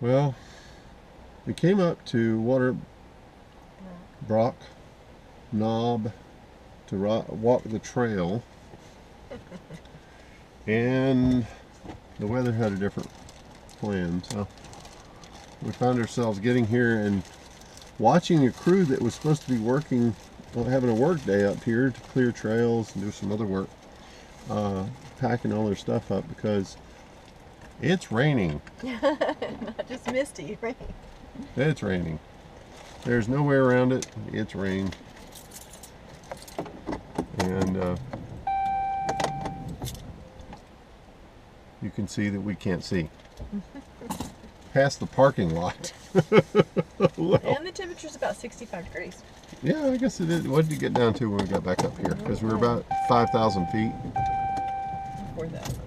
Well, we came up to Waterrock Knob to walk the trail, and the weather had a different plan, so we found ourselves getting here and watching a crew that was supposed to be working, well, having a work day up here to clear trails and do some other work, packing all their stuff up because it's raining. Not just misty, rain. It's raining. There's no way around it. It's rain. And you can see that we can't see past the parking lot. Well, and the temperature's about 65 degrees. Yeah, I guess it is. What did you get down to when we got back up here? Because we were about 5,000 feet. 4,000.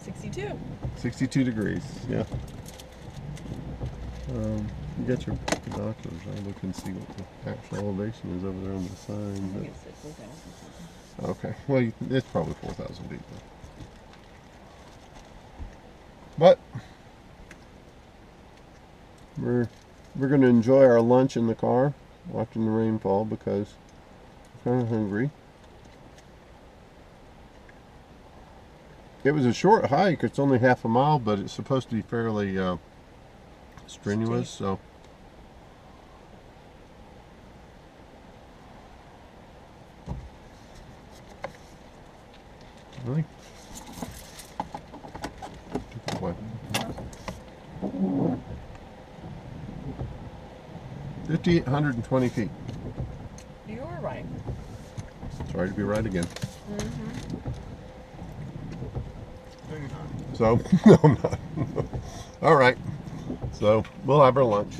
62. 62 degrees, yeah. You got your binoculars. I'll look and see what the actual elevation is over there on the sign. But okay, well, it's probably 4,000 feet though. But we're going to enjoy our lunch in the car, watching the rain fall because we're kind of hungry. It was a short hike. It's only half a mile, but it's supposed to be fairly strenuous. So really, 5,820 feet. You were right. Sorry to be right again. No, you're not. So, no, I'm not. All right. So, we'll have our lunch.